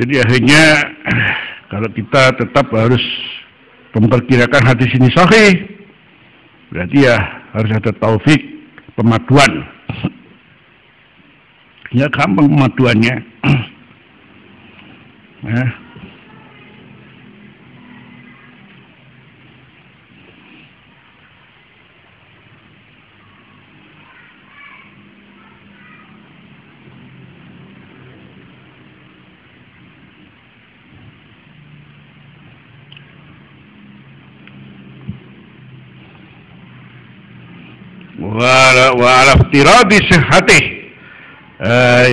Jadi akhirnya kalau kita tetap harus memperkirakan hadis ini sahih, berarti ya harus ada taufik pemaduan. Ya gampang pemaduannya. Nah. Wa ala iftiradi sihhatih,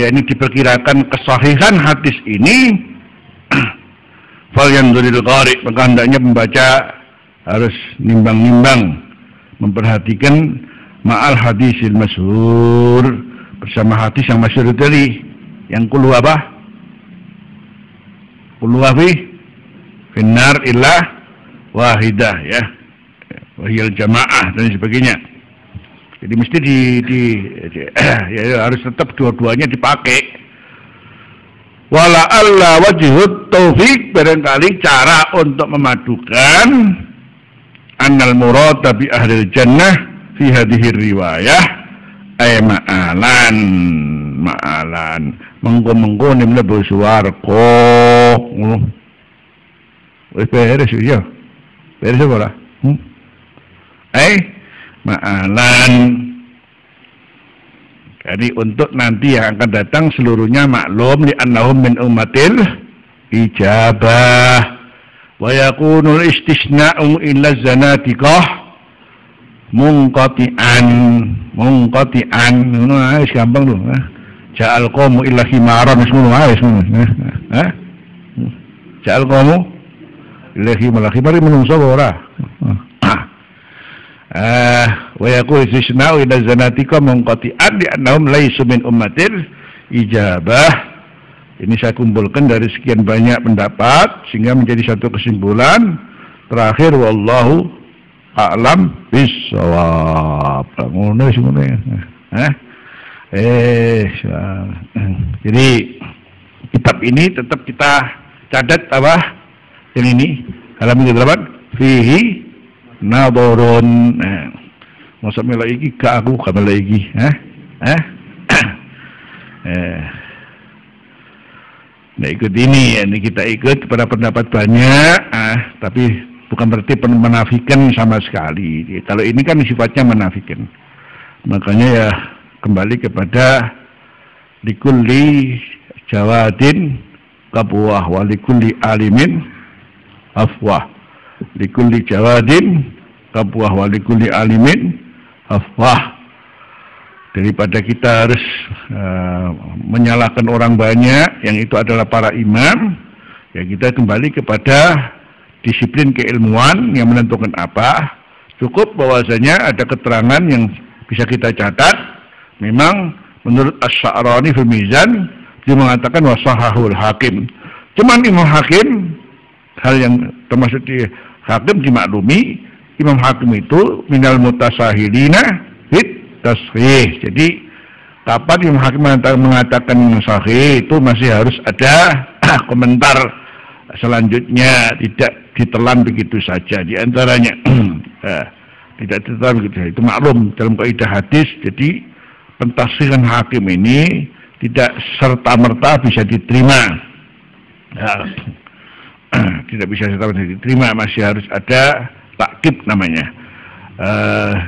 yakni diperkirakan kesahihan hadis ini. Fal yanzuril qari, maka hendaknya pembaca harus nimbang-nimbang, memperhatikan ma'al hadisil masyhur, bersama hadis yang masyhur tadi, yang kullu apa? Kullu fi finnar illa wahidah, ya, wahiyal jamaah dan sebagainya. Jadi mesti ya, harus tetap dua-duanya dipakai. Wala alla wajhut taufik, barangkali cara untuk memadukan annal murada bi ahlil jannah fi hadhihi riwayah ay ma'alan mengko ning mlebu swarga. Wis beres ya. Beres ora? Ma'alan. Jadi untuk nanti yang akan datang seluruhnya maklum li annahum min ummatil ijabah wa yakunul istisna'u illa zanatiqah munqati'an. Ngono ae gampang lho. Ja'al qawmu illa himaran ngono ae ngono. Ja'al qawmu illa himaran menungso ora. Wa yaqulu istisna'u ila zanatika munqati'an li annahum laysu min ummatil ijabah. Ini saya kumpulkan dari sekian banyak pendapat sehingga menjadi satu kesimpulan terakhir, wallahu a'lam bissawab. Ngono semuanya. Jadi kitab ini tetap kita catat apa? Yang ini halaman 8 fihi nadorun. Masa mela iki gak aku gak mela iki, nah ikut ini kita ikut pada pendapat banyak, tapi bukan berarti menafikan sama sekali. Kalau ini kan sifatnya menafikan, makanya ya kembali kepada likulli jawadin kabwah wa likulli alimin afwah. Likulli jawadin kabwah wa likulli alimin afwah. Daripada kita harus menyalahkan orang banyak, yang itu adalah para imam, ya kita kembali kepada disiplin keilmuan yang menentukan apa. Cukup bahwasanya ada keterangan yang bisa kita catat. Memang menurut Asy-Sya'rani fil Mizan dia mengatakan wasahahul hakim. Cuman Imam Hakim, hal yang termasuk di Hakim dimaklumi, Imam Hakim itu minal mutasahilina fit tasghih. Jadi kapan Imam Hakim mengatakan sahih itu masih harus ada komentar selanjutnya, tidak ditelan begitu saja. Di antaranya tidak ditelan begitu saja. Itu maklum dalam kaidah hadis. Jadi pentafsiran Hakim ini tidak serta-merta bisa diterima. Tidak bisa serta-merta diterima, masih harus ada takkib namanya.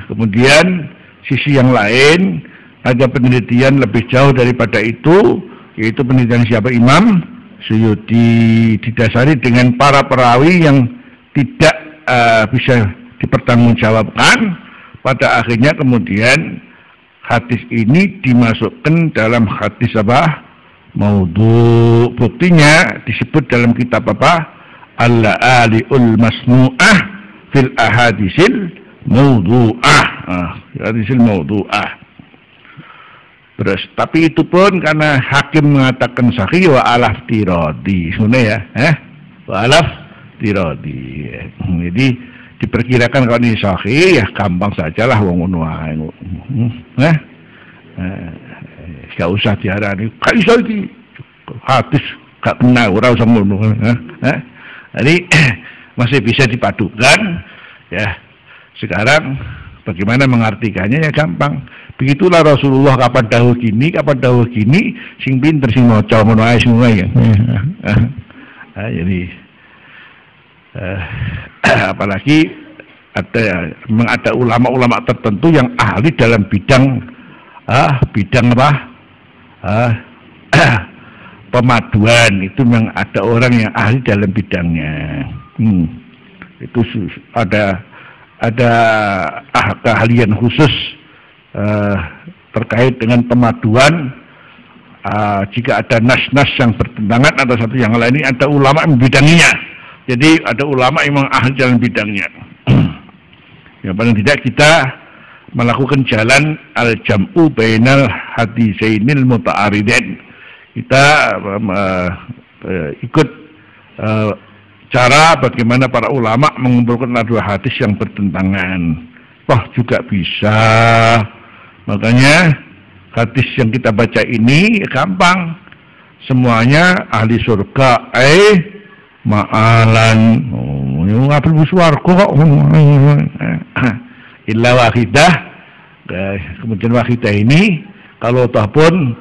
Kemudian sisi yang lain ada penelitian lebih jauh daripada itu, yaitu penelitian siapa? Imam Suyuti, didasari dengan para perawi yang tidak bisa dipertanggungjawabkan. Pada akhirnya kemudian hadis ini dimasukkan dalam hadis apa? Maudhu. Buktinya disebut dalam kitab apa? Al-Ali'ul Masnu'ah fil ahadisil maudhu'ah. Hadisil maudhu'ah. Terus, tapi itu pun karena Hakim mengatakan sahih wa alaf tiradi. Sebenarnya ya, wa alaf tiradi. Jadi diperkirakan kalau ini sahih ya gampang sajalah wong ngono ae. Gak usah diarani kaisa iki hadis gak kena ora usah ngono. Jadi masih bisa dipadukan ya. Sekarang bagaimana mengartikannya ya gampang. Begitulah Rasulullah kapan dawuh gini, sing pinter sing maca ngono ae semua ya. Jadi apalagi ada ulama-ulama tertentu yang ahli dalam bidang apa? Pemaduan. Itu memang ada orang yang ahli dalam bidangnya. Itu ada keahlian khusus terkait dengan pemaduan. Jika ada nas-nas yang bertentangan atau satu yang lain, ini ada ulama yang membidanginya. Jadi ada ulama yang memang ahli dalam bidangnya. Yang paling tidak kita melakukan jalan al-jam'u bainal hadisainil muta'aridain. Kita ikut cara bagaimana para ulama mengumpulkan dua hadis yang bertentangan. Juga bisa. Makanya hadis yang kita baca ini gampang. Semuanya ahli surga. Ma'alan. Ngapil buswarga kok. Illa wahidah. Kemudian wahidah ini kalau toh pun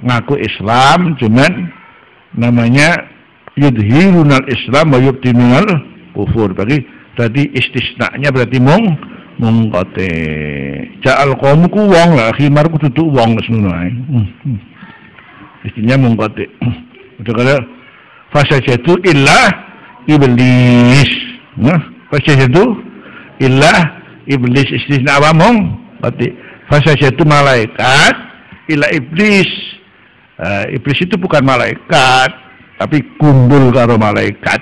ngaku Islam, cuman namanya yudhirunal Islam wa yubtinunal kufur. Berarti istisnanya berarti mungkote. Ja'al qawmuku wong lah, khimarku duduk wong ngono ae. Istilahnya mungkote. Udah kada fasajatu illa iblis. Nah, fasajatu illa iblis istisna wa mungkote. Fasajatu malaikat ila iblis. Iblis itu bukan malaikat, tapi kumpul karo malaikat.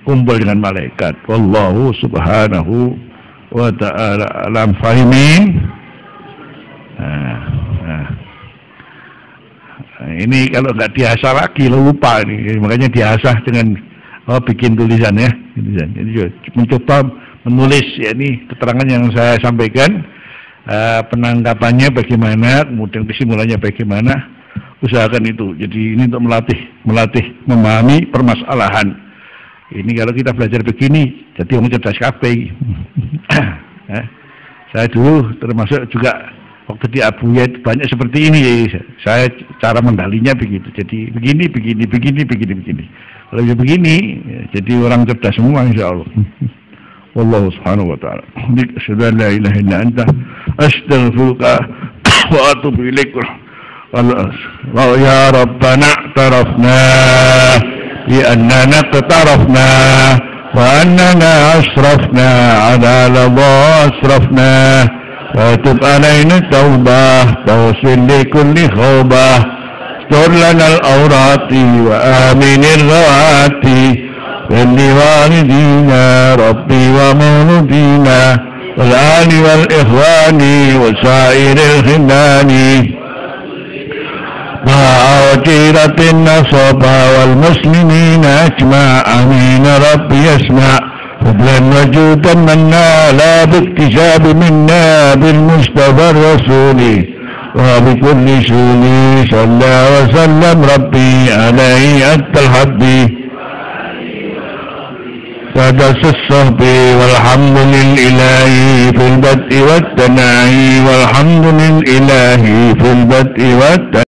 Kumpul dengan malaikat. Wallahu subhanahu wa ta'ala alam fahimin. Ini kalau nggak diasah lagi lupa ini. Makanya diasah dengan bikin tulisan ya. Jadi mencoba menulis ya, ini keterangan yang saya sampaikan. Penangkapannya bagaimana, kemudian kesimpulannya bagaimana, usahakan itu. Jadi ini untuk melatih memahami permasalahan. Ini kalau kita belajar begini, jadi orang cerdas kabeh. Saya dulu termasuk juga waktu di Abu Yaid banyak seperti ini. Saya cara mendalinya begitu. Jadi begini. Kalau begini, jadi orang cerdas semua insya Allah. Wallahu subhanahu wa ta'ala. Asyhadu an la ilaha illa anta astaghfiruka wa atubu ilaik. Wa ya rabbana tarafna bi annana qatarafna wa annana asrafna ala ladha asrafna wa tub alaina tawbah tawsil li kulli khawbah stur lana al-awrati wa aminir rawati ولوالدينا ربي ومولودينا والآل والإخوان وسائر الخلان مع عشيرة النصابى والمسلمين أجمع آمين ربي يسمع فضلا وجودا منا لا باكتساب منا بالمصطفى الرسول وبكل سولي صلى وسلم ربي عليه أنت الحبي سادس الصحب والحمد لله في البدء والتناهي والحمد لله في البدء والتناهي